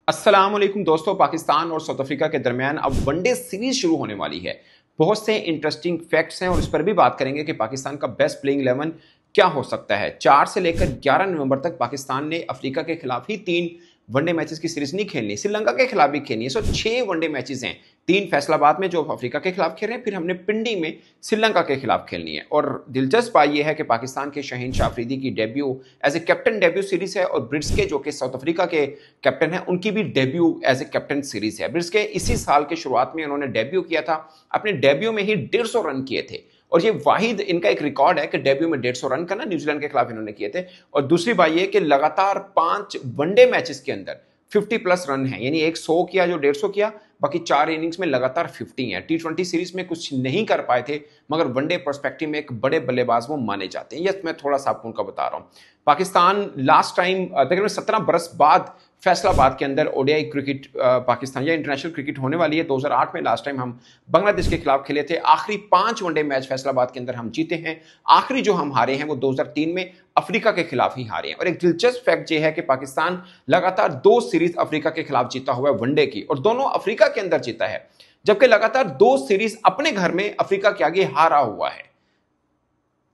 अस्सलाम वालेकुम दोस्तों। पाकिस्तान और साउथ अफ्रीका के दरमियान अब वनडे सीरीज शुरू होने वाली है। बहुत से इंटरेस्टिंग फैक्ट्स हैं और इस पर भी बात करेंगे कि पाकिस्तान का बेस्ट प्लेइंग 11 क्या हो सकता है। 4 से लेकर 11 नवंबर तक पाकिस्तान ने अफ्रीका के खिलाफ ही 3 वनडे मैचेस की सीरीज नहीं खेलनी, श्रीलंका के खिलाफ भी खेलनी है। सो 6 वनडे मैचेस हैं, 3 फैसलाबाद में जो अफ्रीका के खिलाफ खेल रहे हैं, फिर हमने पिंडी में श्रीलंका के खिलाफ खेलनी है। और दिलचस्प बात यह है कि पाकिस्तान के शहीन शाह अफरीदी की debut as a captain debut series है और ब्रिट्स के जो कि साउथ अफ्रीका के कैप्टन है उनकी भी debut as a captain series है। ब्रिट्स के इसी साल के शुरुआत में उन्होंने डेब्यू किया था, अपने डेब्यू में ही 150 रन किए थे और ये वाहिद इनका एक रिकॉर्ड है कि डेब्यू में 150 रन करना न्यूजीलैंड के खिलाफ इन्होंने किए थे। और दूसरी बात यह कि लगातार 5 वनडे मैचेस के अंदर 50 प्लस रन है, यानी एक 100 किया जो 150 किया, बाकी 4 इनिंग्स में लगातार 50 है। T20 सीरीज में कुछ नहीं कर पाए थे मगर वनडे पर्सपेक्टिव में एक बड़े बल्लेबाज वो माने जाते हैं। यस, मैं थोड़ा सा आपको उनका बता रहा हूं। पाकिस्तान लास्ट टाइम तकरीबन 17 बरस बाद फैसलाबाद के अंदर ओडीआई क्रिकेट पाकिस्तान या इंटरनेशनल क्रिकेट होने वाली है। 2008 में लास्ट टाइम हम बांग्लादेश के खिलाफ खेले थे। आखिरी 5 वनडे मैच फैसलाबाद के अंदर हम जीते हैं। आखिरी जो हम हारे हैं वो 2003 में अफ्रीका के खिलाफ ही हारे हैं। और एक दिलचस्प फैक्ट यह है कि पाकिस्तान लगातार 2 सीरीज अफ्रीका के खिलाफ जीता हुआ है वनडे की, और दोनों अफ्रीका के अंदर जीता है, जबकि लगातार 2 सीरीज अपने घर में अफ्रीका के आगे हारा हुआ है।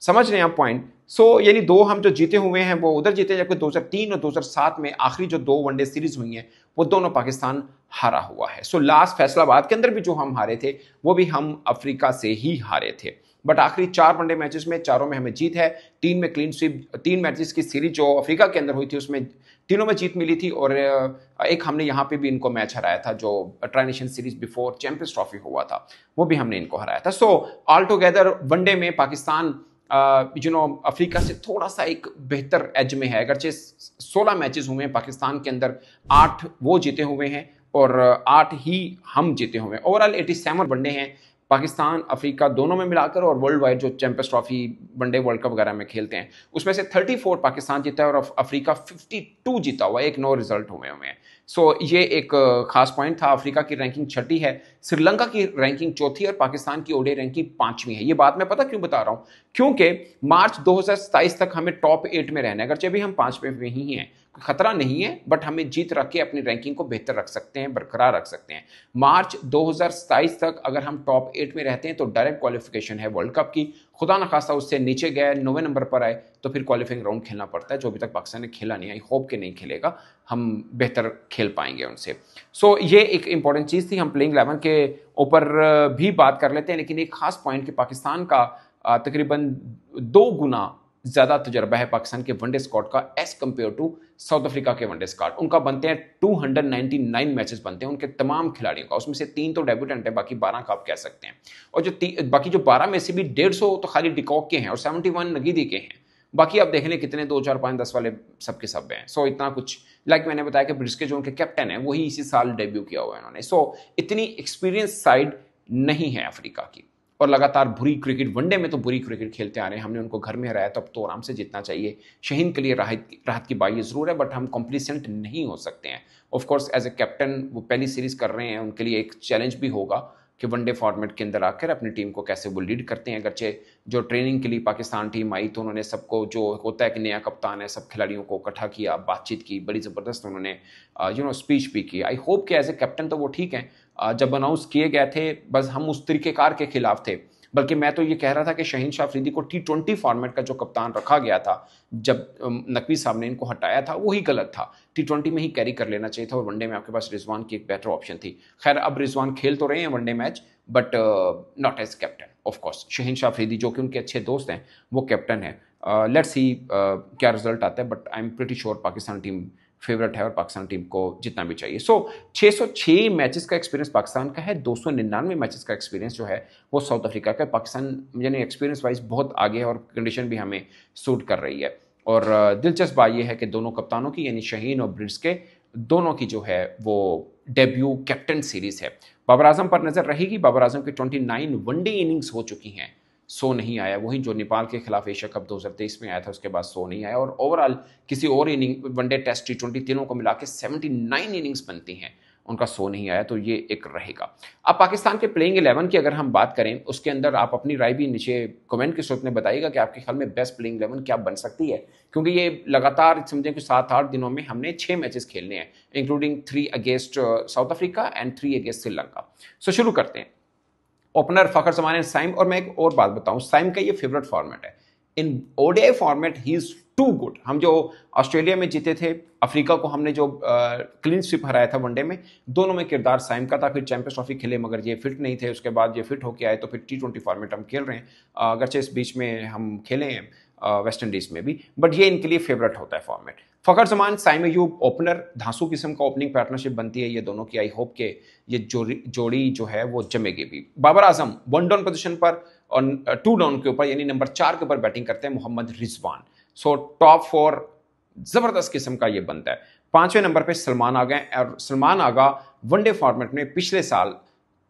समझ रहे हैं आप पॉइंट? यानी 2 हम जो जीते हुए हैं वो उधर जीते, जबकि 2003 और 2007 में आखिरी जो 2 वनडे सीरीज हुई हैं वो दोनों पाकिस्तान हारा हुआ है। लास्ट फैसलाबाद के अंदर भी जो हम हारे थे वो भी हम अफ्रीका से ही हारे थे। बट आखिरी 4 वनडे मैचेस में 4 में हमें जीत है, 3 में क्लीन स्वीप। 3 मैचेस की सीरीज जो अफ्रीका के अंदर हुई थी उसमें तीनों में जीत मिली थी और एक हमने यहाँ पे भी इनको मैच हराया था जो tri nation series before champions trophy हुआ था, वो भी हमने इनको हराया था। ऑल टुगेदर वनडे में पाकिस्तान अफ्रीका से थोड़ा सा एक बेहतर एज में है। अगरचे 16 मैचेस हुए हैं पाकिस्तान के अंदर, 8 वो जीते हुए हैं और 8 ही हम जीते हुए हैं। ओवरऑल 87 वनडे हैं पाकिस्तान अफ्रीका दोनों में मिलाकर, और वर्ल्ड वाइड जो champions trophy one day world cup वगैरह में खेलते हैं उसमें से 34 पाकिस्तान जीता है और अफ्रीका 52 जीता हुआ है, एक 9 रिजल्ट हुए हैं। ये एक खास पॉइंट था। अफ्रीका की रैंकिंग 6ठी है, श्रीलंका की रैंकिंग 4थी और पाकिस्तान की ओडीआई रैंकिंग 5वीं है। ये बात मैं पता क्यों बता रहा हूं, क्योंकि मार्च 2027 तक हमें टॉप 8 में रहना है। अगरचे भी हम 5वें में ही हैं, खतरा नहीं है, बट हमें जीत रख के अपनी रैंकिंग को बेहतर रख सकते हैं, बरकरार रख सकते हैं। मार्च 2027 तक अगर हम टॉप 8 में रहते हैं तो डायरेक्ट क्वालिफिकेशन है वर्ल्ड कप की। खुदा न खास्ता उससे नीचे गए, 9वें नंबर पर आए तो फिर क्वालिफाइंग राउंड खेलना पड़ता है, जो अभी तक पाकिस्तान ने खेला नहीं। आई होप कि नहीं खेलेगा, हम बेहतर खेल पाएंगे उनसे। ये एक इंपॉर्टेंट चीज़ थी। हम प्लेइंग 11 के ऊपर भी बात कर लेते हैं, लेकिन एक खास पॉइंट कि पाकिस्तान का तकरीबन 2 गुना ज्यादा तजर्बा है पाकिस्तान के वनडे स्क्वाड का as compared to South Africa के वनडे स्क्वाड। उनका बनते हैं 299 मैचेस बनते हैं उनके तमाम खिलाड़ियों का, उसमें से 3 तो डेब्यूटेंट है, बाकी 12 का आप कह सकते हैं। और बाकी जो 12 में से भी 150 तो खाली डिकॉक के हैं और 71 नगीदी के हैं। बाकी आप देख लें कितने 2, 4, 5, 10 वाले सबके सब हैं। इतना कुछ मैंने बताया कि ब्रिट्स के जो उनके कैप्टन हैं वही इसी साल डेब्यू किया हुआ है उन्होंने। इतनी एक्सपीरियंस साइड नहीं है अफ्रीका की, और लगातार बुरी क्रिकेट वनडे में तो बुरी क्रिकेट खेलते आ रहे हैं। हमने उनको घर में हराया, तो अब तो आराम से जीतना चाहिए। शहीन के लिए राहत की बात जरूर है, बट हम कॉम्प्लीसेंट नहीं हो सकते हैं। Of course as a captain वो पहली सीरीज कर रहे हैं, उनके लिए एक चैलेंज भी होगा कि वनडे फॉर्मेट के अंदर आकर अपनी टीम को कैसे वो लीड करते हैं। अगरचे जो ट्रेनिंग के लिए पाकिस्तान टीम आई तो उन्होंने सबको, जो होता है कि नया कप्तान है, सब खिलाड़ियों को इकट्ठा किया, बातचीत की, बड़ी ज़बरदस्त उन्होंने स्पीच भी की। आई होप कि एज ए कैप्टन तो वो ठीक है। जब अनाउंस किए गए थे बस हम उस तरीक़ेकार के खिलाफ थे, बल्कि मैं तो ये कह रहा था कि शहीन शाह अफरीदी को T20 फॉर्मेट का जो कप्तान रखा गया था, जब नकवी साहब ने इनको हटाया था, वही गलत था। T20 में ही कैरी कर लेना चाहिए था और वनडे में आपके पास रिजवान की एक बेटर ऑप्शन थी। खैर अब रिजवान खेल तो रहे हैं one day match, but not as captain. Of course Shaheen Shah Afridi जो कि उनके अच्छे दोस्त हैं वो कैप्टन है। लेट्स सी क्या रिजल्ट आता है, but I am pretty sure Pakistan team favourite है और पाकिस्तान टीम को जितना भी चाहिए। 606 मैचेस का एक्सपीरियंस पाकिस्तान का है, 299 मैचेस का एक्सपीरियंस जो है वो साउथ अफ्रीका का। पाकिस्तान यानी एक्सपीरियंस वाइज बहुत आगे है और कंडीशन भी हमें सूट कर रही है। और दिलचस्प बात यह है कि दोनों कप्तानों की यानी शहीन और ब्रिट्स के दोनों की जो है वो डेब्यू कैप्टन सीरीज है। बाबर आजम पर नजर रहेगी। बाबर आजम की 29 वनडे इनिंग्स हो चुकी हैं, 100 नहीं आया। वही जो नेपाल के खिलाफ एशिया कप 2023 में आया था उसके बाद 100 नहीं आया। और ओवरऑल किसी और इनिंग वनडे टेस्ट T20 तीनों को मिला के 79 इनिंग्स बनती हैं उनका शो नहीं आया, तो ये एक रहेगा। अब पाकिस्तान के प्लेइंग 11 की अगर हम बात करें, उसके अंदर आप अपनी राय भी नीचे कमेंट के सूरत में बताइएगा कि आपके ख्याल में बेस्ट प्लेइंग 11 क्या बन सकती है, क्योंकि ये लगातार समझें कि 7-8 दिनों में हमने 6 मैचेस खेलने हैं, including 3 against South Africa and 3 against Sri Lanka. So शुरू करते हैं। ओपनर फखर जमान एंड साइम, और मैं एक और बात बताऊं, साइम का ये फेवरेट फॉर्मेट है। इन ओडीआई फॉर्मेट ही इज टू गुड। हम जो ऑस्ट्रेलिया में जीते थे, अफ्रीका को हमने जो क्लीन स्वीप हराया था वनडे में, दोनों में किरदार साइम का था। फिर चैंपियंस ट्रॉफी खेले मगर ये फिट नहीं थे, उसके बाद ये फिट होके आए, तो फिर T20 फॉर्मेट हम खेल रहे हैं, अगरचे इस बीच में हम खेले हैं वेस्ट इंडीज में भी, बट ये इनके लिए फेवरेट होता है फॉर्मेट। फखर जमान साइम अयूब ओपनर, धांसू किस्म का ओपनिंग पार्टनरशिप बनती है ये दोनों की। आई होप के ये जोड़ी जो है वो जमेगी भी। बाबर आजम 1 डाउन पोजीशन पर और 2 डाउन के ऊपर यानी नंबर 4 के ऊपर बैटिंग करते हैं मोहम्मद रिजवान। सो टॉप 4 जबरदस्त किस्म का ये बनता है। 5वें नंबर पे सलमान आगा, और सलमान आगा वनडे फॉर्मेट में पिछले साल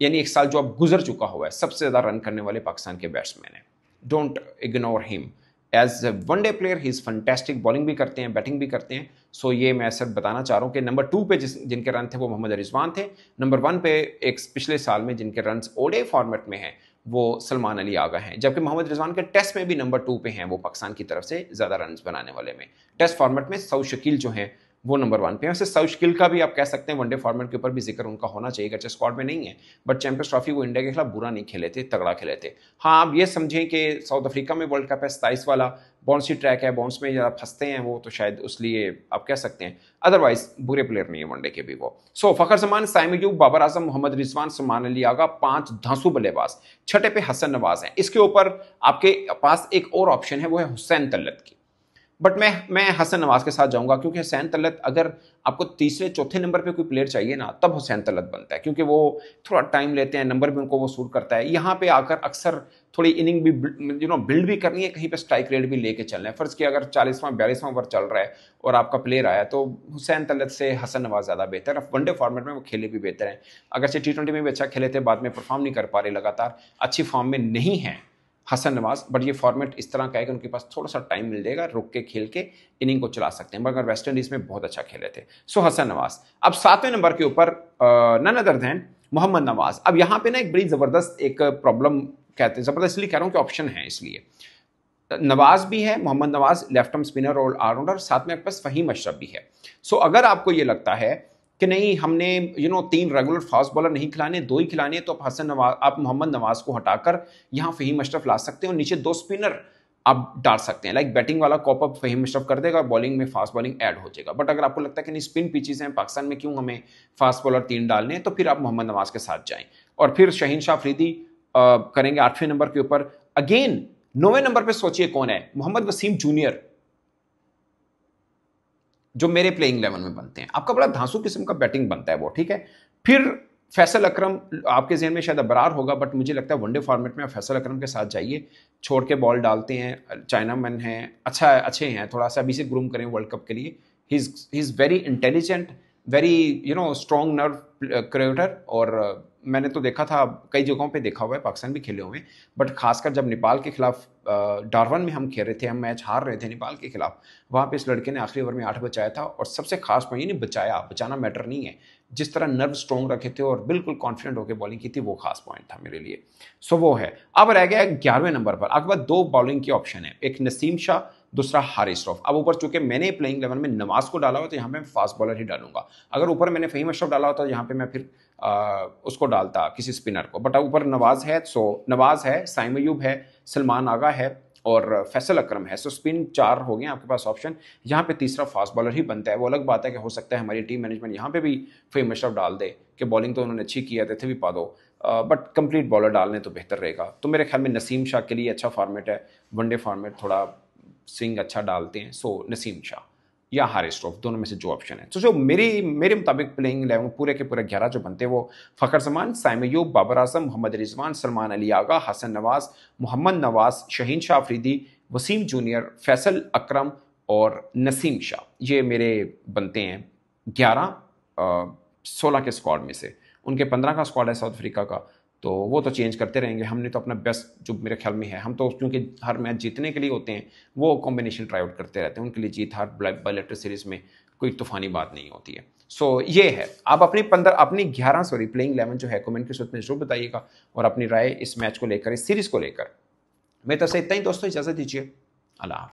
यानी एक साल जो अब गुजर चुका हुआ है, सबसे ज्यादा रन करने वाले पाकिस्तान के बैट्समैन है। Don't ignore him as one day player, he is fantastic. Bowling भी करते हैं, बैटिंग भी करते हैं। सो ये मैं सिर्फ बताना चाह रहा हूं कि नंबर 2 पे जिनके रन थे वो मोहम्मद रिजवान थे। नंबर 1 पे एक पिछले साल में जिनके रन ओडीआई फॉर्मेट में हैं वो सलमान अली आगा हैं, जबकि मोहम्मद रिजवान के टेस्ट में भी नंबर 2 पे हैं वो पाकिस्तान की तरफ से ज्यादा रन बनाने वाले में। टेस्ट फॉर्मेट में सऊद शकील जो हैं वो नंबर 1 पे है। वैसे सऊद शकील का भी आप कह सकते हैं वनडे फॉर्मेट के ऊपर भी जिक्र उनका होना चाहिए, अगरचे स्क्वाड में नहीं है, बट चैंपियंस ट्रॉफी वो इंडिया के खिलाफ बुरा नहीं खेले थे, तगड़ा खेले थे। हाँ, आप ये समझें कि साउथ अफ्रीका में वर्ल्ड कप है, 27 वाला बाउंसी ट्रैक है, बाउंस में ज़्यादा फंसते हैं वो, तो शायद उसलिए आप कह सकते हैं, अदरवाइज बुरे प्लेयर नहीं है वनडे के भी वो। सो फखर जमान, साइम अयूब, बाबर आजम, मोहम्मद रिजवान, सलमान अली आगा, 5 धांसू बल्लेबाज। 6 पे हसन नवाज हैं। इसके ऊपर आपके पास एक और ऑप्शन है, वो है हुसैन तलत की, बट मैं हसन नवाज के साथ जाऊंगा, क्योंकि हुसैन तलत अगर आपको तीसरे चौथे नंबर पे कोई प्लेयर चाहिए ना, तब हुसैन तलत बनता है, क्योंकि वो थोड़ा टाइम लेते हैं, नंबर भी उनको वो सूट करता है। यहाँ पे आकर अक्सर थोड़ी इनिंग भी बिल्ड भी करनी है, कहीं पे स्ट्राइक रेट भी लेके चलना है। फर्ज किया अगर 40वां 42वां ओवर चल रहा है और आपका प्लेयर आया, तो हुसैन तलत से हसन नवाज ज़्यादा बेहतर है। वनडे फॉर्मेट में वो खेले भी बेहतर हैं, अगरचे T20 में भी अच्छा खेले थे, बाद में परफॉर्म नहीं कर पा रहे, लगातार अच्छी फॉर्म में नहीं है हसन नवाज, बट ये फॉर्मेट इस तरह का है कि उनके पास थोड़ा सा टाइम मिल जाएगा, रुक के खेल के इनिंग को चला सकते हैं, मगर वेस्ट इंडीज में बहुत अच्छा खेले थे। सो हसन नवाज। अब 7वें नंबर के ऊपर none other than Mohammad Nawaz. अब यहाँ पे ना एक बड़ी जबरदस्त एक प्रॉब्लम, कहते हैं जबरदस्त इसलिए कह रहा हूँ कि ऑप्शन है इसलिए, नवाज भी है, Mohammad Nawaz left arm spinner और ऑलराउंडर, साथ में आपके पास फहीम अशरफ भी है। सो अगर आपको ये लगता है कि नहीं हमने 3 रेगुलर फास्ट बॉलर नहीं खिलाने, 2 ही खिलाने, तो आप हसन नवाज, आप मोहम्मद नवाज को हटाकर यहाँ फहीम अशरफ ला सकते हैं और नीचे 2 स्पिनर आप डाल सकते हैं। लाइक बैटिंग वाला कॉप अप फहीम अशरफ कर देगा, बॉलिंग में फास्ट बॉलिंग ऐड हो जाएगा। बट अगर आपको लगता है कि नहीं स्पिन पिचेस हैं पाकिस्तान में, क्यों हमें फास्ट बॉलर 3 डालने हैं, तो फिर आप मोहम्मद नवाज के साथ जाएं। और फिर शहीन शाह अफरीदी करेंगे 8वें नंबर के ऊपर। अगेन 9वें नंबर पर सोचिए कौन है, मोहम्मद वसीम जूनियर, जो मेरे प्लेइंग 11 में बनते हैं। आपका बड़ा धांसू किस्म का बैटिंग बनता है वो, ठीक है। फिर फैसल अकरम आपके जहन में शायद अबरार होगा, बट मुझे लगता है वनडे फॉर्मेट में आप फैसल अकरम के साथ जाइए, छोड़ के बॉल डालते हैं, चाइना मैन हैं, अच्छे हैं, थोड़ा सा अभी से ग्रूम करें वर्ल्ड कप के लिए। He is very intelligent, very strong nerve creator, और मैंने तो देखा था कई जगहों पे देखा हुआ है, पाकिस्तान भी खेले हुए हैं, बट खासकर जब नेपाल के खिलाफ डारवन में हम खेल रहे थे, हम मैच हार रहे थे नेपाल के खिलाफ, वहाँ पे इस लड़के ने आखिरी ओवर में 8 बचाया था। और सबसे खास पॉइंट, ये नहीं बचाना मैटर नहीं है, जिस तरह नर्व स्ट्रॉन्ग रखे थे और बिल्कुल कॉन्फिडेंट होकर बॉलिंग की थी, वो खास पॉइंट था मेरे लिए। सो वो है। अब रह गया 11वें नंबर पर, आपके पास 2 बॉलिंग की ऑप्शन है, एक नसीम शाह, दूसरा हारिस रऊफ। अब ऊपर चूंकि मैंने प्लेइंग 11 में नवाज को डाला हुआ, तो यहाँ पे फास्ट बॉलर ही डालूंगा। अगर ऊपर मैंने फहीम अशरफ डाला होता, तो यहाँ पे मैं फिर उसको डालता किसी स्पिनर को, बट ऊपर नवाज है। सो नवाज है, साइम अयूब है, सलमान आगा है और फैसल अकरम है। सो स्पिन 4 हो गए आपके पास ऑप्शन। यहाँ पे तीसरा फास्ट बॉलर ही बनता है। वो अलग बात है कि हो सकता है हमारी टीम मैनेजमेंट यहाँ पे भी फहीम अशरफ डाल दे कि बॉलिंग तो उन्होंने अच्छी की है, थे भी पा दो, बट कंप्लीट बॉलर डालने तो बेहतर रहेगा। तो मेरे ख्याल में नसीम शाह के लिए अच्छा फॉर्मेट है, वनडे फॉर्मेट थोड़ा स्विंग अच्छा डालते हैं। सो नसीम शाह या हारिस रऊफ, दोनों में से जो ऑप्शन है। तो जो मेरे मुताबिक प्लेइंग 11 पूरे के पूरे 11 जो बनते हैं, वो फखर जमान, साइम अयूब, बाबर आजम, मोहम्मद रिजवान, सलमान अली आगा, हसन नवाज, मोहम्मद नवाज, शहीन शाह अफरीदी, वसीम जूनियर, फैसल अकरम और नसीम शाह। ये मेरे बनते हैं 16 के स्क्वाड में से। उनके 15 का स्क्वाड है साउथ अफ्रीका का, तो वो तो चेंज करते रहेंगे। हमने तो अपना बेस्ट जो मेरे ख्याल में है, हम तो क्योंकि हर मैच जीतने के लिए होते हैं, वो कॉम्बिनेशन ट्राई आउट करते रहते हैं। उनके लिए जीत हार बायलैटरल सीरीज में कोई तूफानी बात नहीं होती है। सो ये है। आप अपनी 11 प्लेइंग 11 जो है कमेंट के सूत्र में जरूर बताइएगा और अपनी राय इस मैच को लेकर, इस सीरीज को लेकर। मैं तो इतना ही दोस्तों, इजाजत दीजिए। अल्लाह।